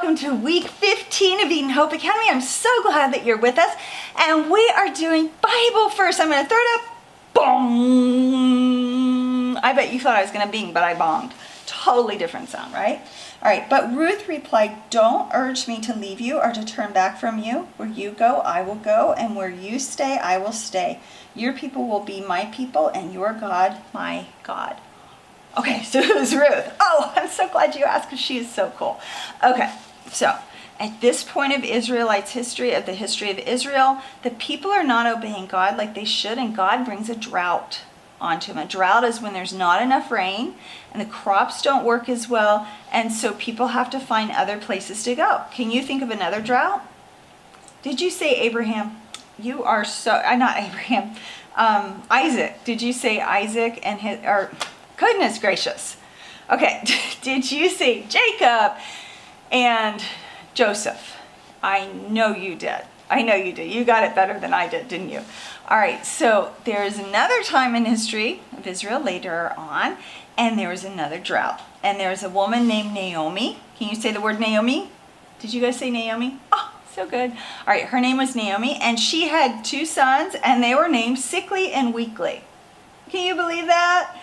welcome to week 15 of Eden Hope Academy. I'm so glad that you're with us, and we are doing Bible first. I'm going to throw it up. Bong! I bet you thought I was going to bing, but I bonged. Totally different sound, right? All right, but Ruth replied, "Don't urge me to leave you or to turn back from you. Where you go, I will go, and where you stay, I will stay. Your people will be my people, and your God, my God." Okay, so who's Ruth? Oh, I'm so glad you asked because she is so cool. Okay, so at this point of Israelites' history, of the history of Israel, the people are not obeying God like they should, and God brings a drought onto them. A drought is when there's not enough rain and the crops don't work as well, and so people have to find other places to go. Can you think of another drought? Did you say Abraham? You are so, not Abraham, Isaac. Did you say Isaac and his, or goodness gracious. Okay, did you say Jacob and Joseph? I know you did. I know you did. You got it better than I did, didn't you? All right, so there's another time in history of Israel later on, and there was another drought. And there was a woman named Naomi. Can you say the word Naomi? Did you guys say Naomi? Oh, so good. All right, her name was Naomi, and she had two sons, and they were named Sickly and Weakly. Can you believe that?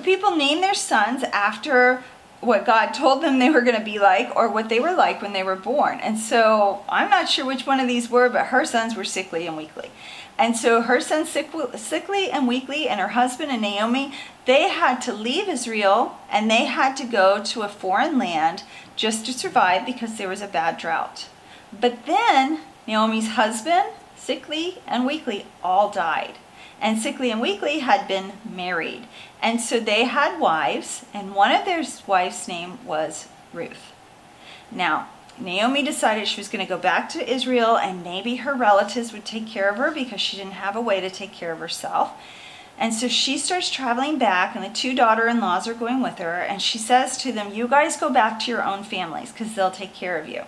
People name their sons after what God told them they were going to be like, or what they were like when they were born. And so I'm not sure which one of these were, but her sons were Sickly and Weakly. And so her sons Sickly and Weakly, and her husband and Naomi, they had to leave Israel, and they had to go to a foreign land just to survive because there was a bad drought. But then Naomi's husband, Sickly and Weakly, all died. And Sickly and Weakly had been married. And so they had wives, and one of their wives' name was Ruth. Now, Naomi decided she was going to go back to Israel, and maybe her relatives would take care of her because she didn't have a way to take care of herself. And so she starts traveling back, and the two daughter-in-laws are going with her, and she says to them, "You guys go back to your own families because they'll take care of you."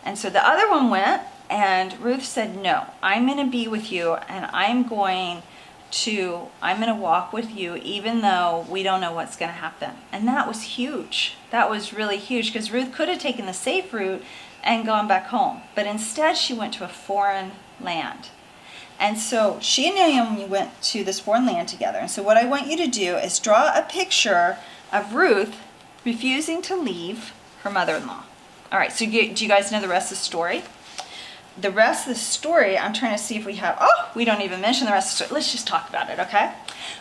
And so the other one went, and Ruth said, "No, I'm going to be with you, and I'm going to walk with you even though we don't know what's going to happen." And that was huge. That was really huge because Ruth could have taken the safe route and gone back home. But instead she went to a foreign land. And so she and Naomi went to this foreign land together. And so what I want you to do is draw a picture of Ruth refusing to leave her mother-in-law. All right, so do you guys know the rest of the story? The rest of the story, I'm trying to see if we have, we don't even mention the rest of the story. Let's just talk about it, okay?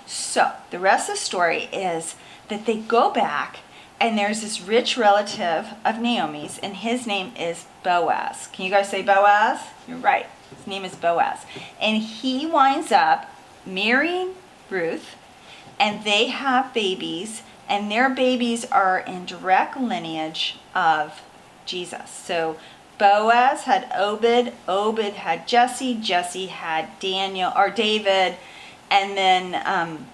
So the rest of the story is that they go back, and there's this rich relative of Naomi's, and his name is Boaz. Can you guys say Boaz? You're right. His name is Boaz. And he winds up marrying Ruth, and they have babies, and their babies are in direct lineage of Jesus. So Boaz had Obed, Obed had Jesse, Jesse had David, and then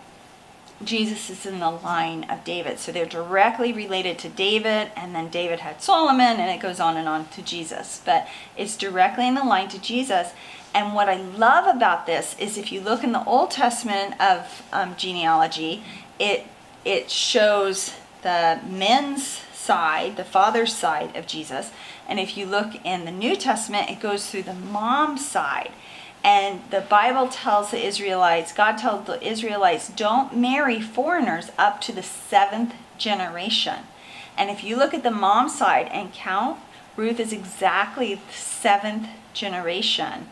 Jesus is in the line of David. So they're directly related to David, and then David had Solomon, and it goes on to Jesus. But it's directly in the line to Jesus. And what I love about this is if you look in the Old Testament of genealogy, it shows the men's side, the father's side of Jesus. And if you look in the New Testament, it goes through the mom's side. And the Bible tells the Israelites, God tells the Israelites, don't marry foreigners up to the 7th generation. And if you look at the mom's side and count, Ruth is exactly the 7th generation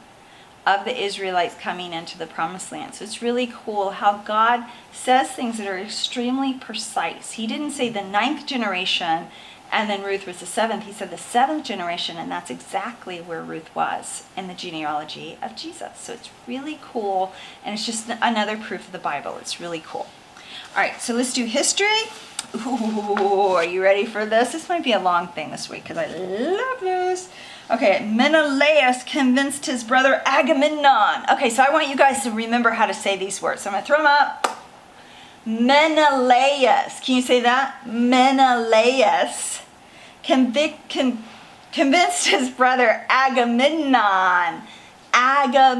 of the Israelites coming into the promised land. So it's really cool how God says things that are extremely precise. He didn't say the 9th generation and then Ruth was the 7th. He said the 7th generation, and that's exactly where Ruth was in the genealogy of Jesus. So it's really cool, and it's just another proof of the Bible. It's really cool. All right, so let's do history. Ooh, are you ready for this? This might be a long thing this week because I love this. Okay, Menelaus convinced his brother Agamemnon. Okay, so I want you guys to remember how to say these words. So I'm going to throw them up. Menelaus. Can you say that? Menelaus convinced his brother Agamemnon.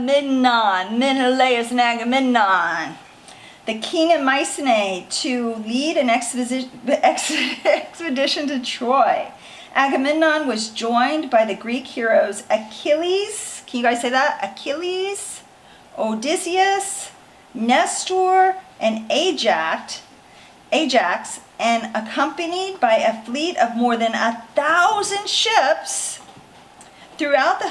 Menelaus and Agamemnon. The king of Mycenae to lead an expedition to Troy. Agamemnon was joined by the Greek heroes Achilles, can you guys say that? Achilles, Odysseus, Nestor, and Ajax, and accompanied by a fleet of more than 1,000 ships throughout the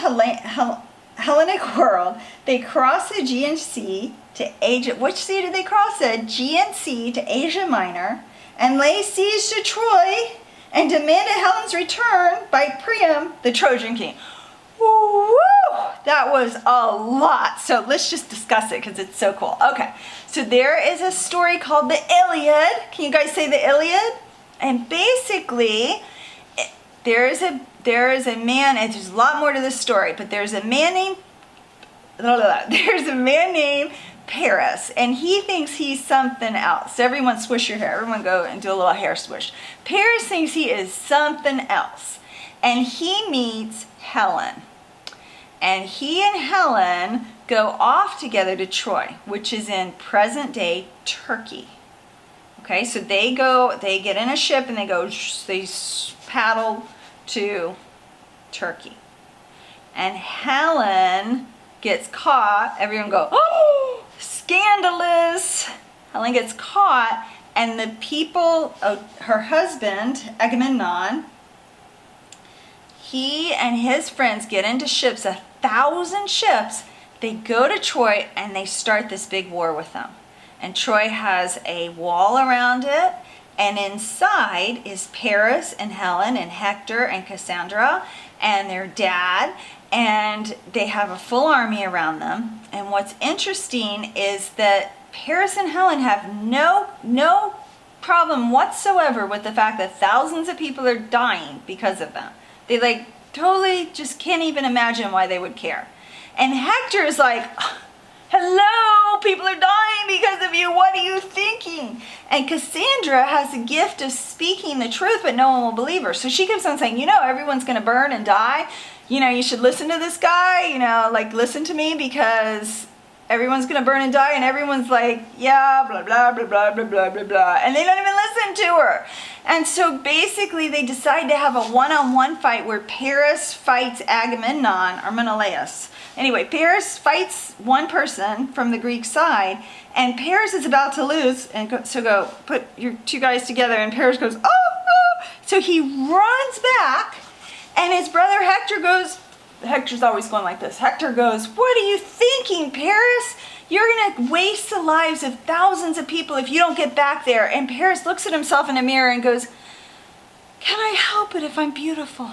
Hellenic world. They crossed the Aegean Sea to Asia. Which sea did they cross? The Aegean Sea to Asia Minor, and lay siege to Troy and demanded Helen's return by Priam, the Trojan king. Woo! That was a lot. So let's just discuss it because it's so cool. Okay, so there is a story called the Iliad. Can you guys say the Iliad? And basically, there is a man, and there's a lot more to this story, but there's a man named Paris, and he thinks he's something else. Everyone swish your hair. Everyone go and do a little hair swish. Paris thinks he is something else, and he meets Helen. And he and Helen go off together to Troy, which is in present-day Turkey. Okay, so they get in a ship and they paddle to Turkey. And Helen gets caught. Everyone go, oh, scandalous. Helen gets caught, and the people, her husband, Agamemnon, he and his friends get into ships, 1,000 ships. They go to Troy and they start this big war with them. And Troy has a wall around it, and inside is Paris and Helen and Hector and Cassandra and their dad, and they have a full army around them. And what's interesting is that Paris and Helen have no problem whatsoever with the fact that thousands of people are dying because of them. They totally just can't even imagine why they would care. And Hector is like, hello, people are dying because of you. What are you thinking? And Cassandra has a gift of speaking the truth, but no one will believe her. So she keeps on saying, everyone's going to burn and die. You should listen to this guy, listen to me because everyone's going to burn and die. And everyone's like, yeah, blah, blah, blah, blah, blah, blah, blah, blah. And they don't even listen to her. And so basically they decide to have a one-on-one fight where Paris fights Agamemnon, or Menelaus. Anyway, Paris fights one person from the Greek side, and Paris is about to lose. And so go put your two guys together, and Paris goes, oh. So he runs back, and his brother Hector goes, Hector's always going like this. Hector goes, what are you thinking, Paris? You're going to waste the lives of thousands of people if you don't get back there. And Paris looks at himself in a mirror and goes, can I help it if I'm beautiful?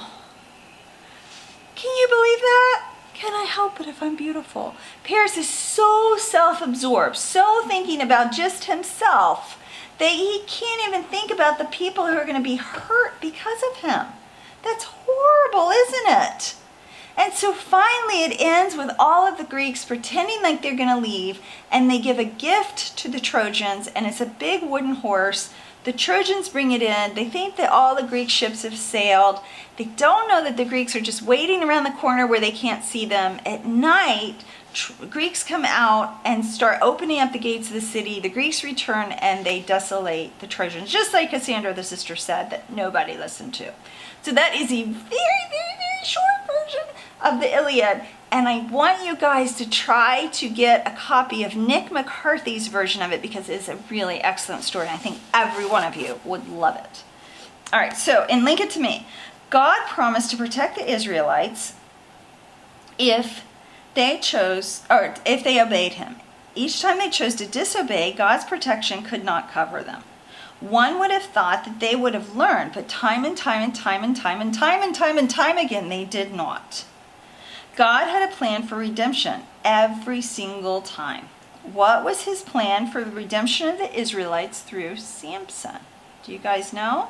Can you believe that? Can I help it if I'm beautiful? Paris is so self-absorbed, so thinking about just himself, that he can't even think about the people who are going to be hurt because of him. That's horrible, isn't it? And so finally it ends with all of the Greeks pretending like they're going to leave, and they give a gift to the Trojans, and it's a big wooden horse. The Trojans bring it in. They think that all the Greek ships have sailed. They don't know that the Greeks are just waiting around the corner where they can't see them. At night, Greeks come out and start opening up the gates of the city. The Greeks return and they desolate the Trojans, just like Cassandra, the sister, said that nobody listened to. So that is a very, very, very short version of the Iliad. And I want you guys to try to get a copy of Nick McCarthy's version of it because it's a really excellent story. And I think every one of you would love it. All right, so in Link It to Me, God promised to protect the Israelites if they obeyed him. Each time they chose to disobey, God's protection could not cover them. One would have thought that they would have learned, but time and time again, they did not. God had a plan for redemption every single time. What was his plan for the redemption of the Israelites through Samson? Do you guys know?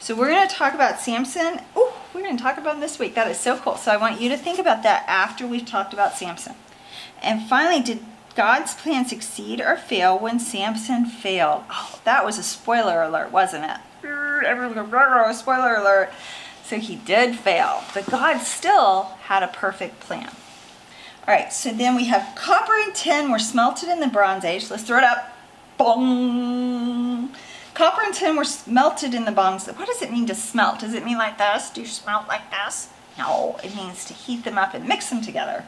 So we're going to talk about Samson. Ooh, we're going to talk about him this week. That is so cool. So I want you to think about that after we've talked about Samson. And finally, did God's plan succeed or fail when Samson failed? Oh, that was a spoiler alert, wasn't it? Everyone go, spoiler alert. So he did fail, but God still had a perfect plan. All right, so then we have copper and tin were smelted in the Bronze Age. Let's throw it up. Boom. Copper and tin were smelted in the bongs. What does it mean to smelt? Does it mean like this? Do you smelt like this? No, it means to heat them up and mix them together.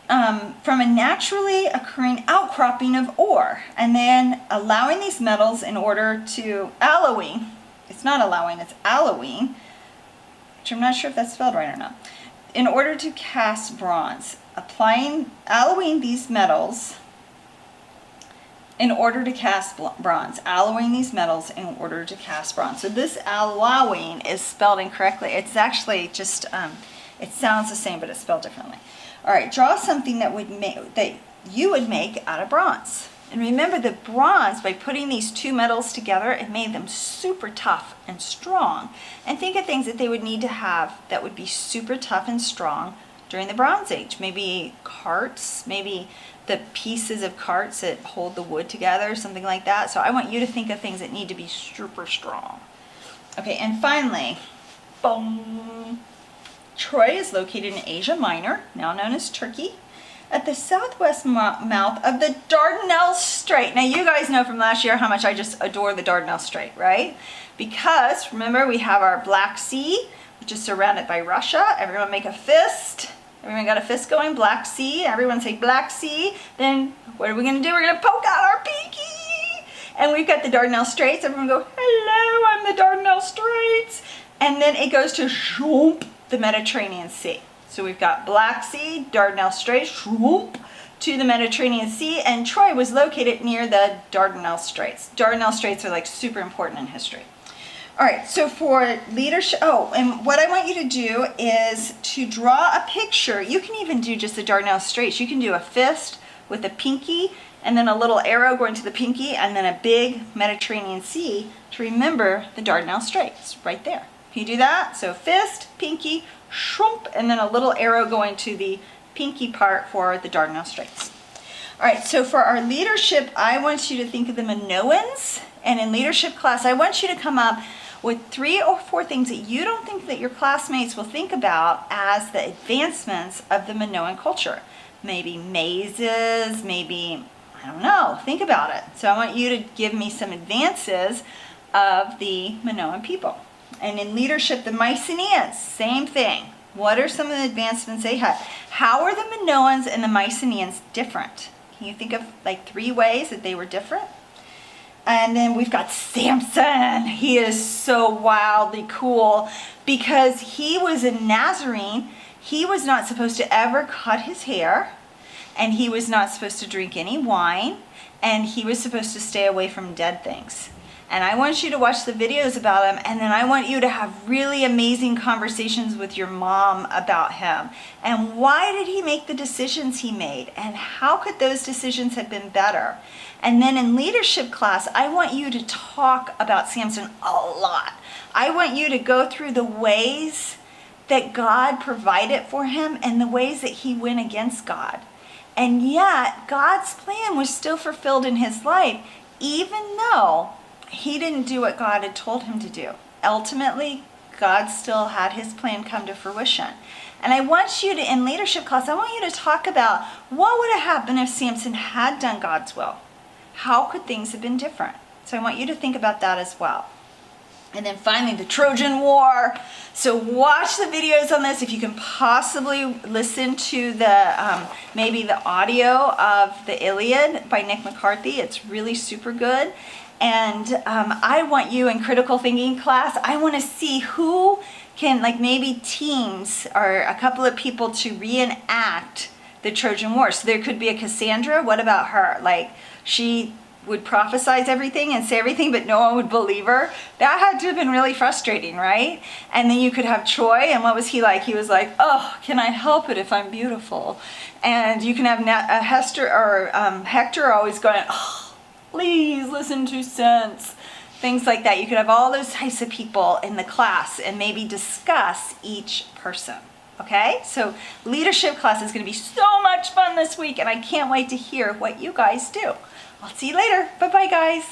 From a naturally occurring outcropping of ore, and then allowing these metals in order to alloying. It's not allowing, it's alloying, which I'm not sure if that's spelled right or not. In order to cast bronze, alloying these metals in order to cast bronze, alloying these metals in order to cast bronze. So this allowing is spelled incorrectly. It's actually just, it sounds the same, but it's spelled differently. All right, draw something that you would make out of bronze. And remember that bronze, by putting these two metals together, it made them super tough and strong. And think of things that they would need to have that would be super tough and strong during the Bronze Age. Maybe carts, maybe the pieces of carts that hold the wood together, something like that. So I want you to think of things that need to be super strong. Okay, and finally, boom. Troy is located in Asia Minor, now known as Turkey, at the southwest mouth of the Dardanelles Strait. Now you guys know from last year how much I just adore the Dardanelles Strait, right? Because remember, we have our Black Sea, which is surrounded by Russia. Everyone make a fist. Everyone got a fist going, Black Sea. Everyone say Black Sea. Then what are we gonna do? We're gonna poke out our pinky. And we've got the Dardanelles Straits. Everyone go, hello, I'm the Dardanelles Straits. And then it goes to shoomp, the Mediterranean Sea. So we've got Black Sea, Dardanelles Straits, shoomp, to the Mediterranean Sea, and Troy was located near the Dardanelles Straits. Dardanelles Straits are like super important in history. All right, so for leadership, and what I want you to do is to draw a picture. You can even do just the Dardanelles Straits. You can do a fist with a pinky, and then a little arrow going to the pinky, and then a big Mediterranean Sea to remember the Dardanelles Straits right there. Can you do that? So fist, pinky, shroomp, and then a little arrow going to the pinky part for the Dardanelles Straits. All right, so for our leadership, I want you to think of the Minoans, and in leadership class, I want you to come up with 3 or 4 things that you don't think that your classmates will think about as the advancements of the Minoan culture. Maybe mazes, maybe, I don't know, think about it. So I want you to give me some advances of the Minoan people. And in leadership, the Mycenaeans, same thing. What are some of the advancements they had? How are the Minoans and the Mycenaeans different? Can you think of like 3 ways that they were different? And then we've got Samson. He is so wildly cool because he was a Nazarene. He was not supposed to ever cut his hair, and he was not supposed to drink any wine, and he was supposed to stay away from dead things. And I want you to watch the videos about him, and then I want you to have really amazing conversations with your mom about him. And why did he make the decisions he made? And how could those decisions have been better? And then in leadership class, I want you to talk about Samson a lot. I want you to go through the ways that God provided for him and the ways that he went against God. And yet, God's plan was still fulfilled in his life, even though he didn't do what God had told him to do. Ultimately, God still had his plan come to fruition. And I want you to, in leadership class, I want you to talk about what would have happened if Samson had done God's will. How could things have been different? So I want you to think about that as well. And then finally, the Trojan War. So watch the videos on this. If you can possibly listen to the maybe the audio of the Iliad by Nick McCarthy. It's really super good. And I want you in critical thinking class, I want to see who can, like maybe teams or a couple of people to reenact the Trojan War. So there could be a Cassandra. What about her? Like she would prophesize everything and say everything, but no one would believe her. That had to have been really frustrating, right? And then you could have Troy, and what was he like? He was like, oh, can I help it if I'm beautiful? And you can have Hector always going, oh, please listen to sense. Things like that. You could have all those types of people in the class and maybe discuss each person. Okay, so leadership class is going to be so much fun this week, and I can't wait to hear what you guys do. I'll see you later. Bye-bye, guys.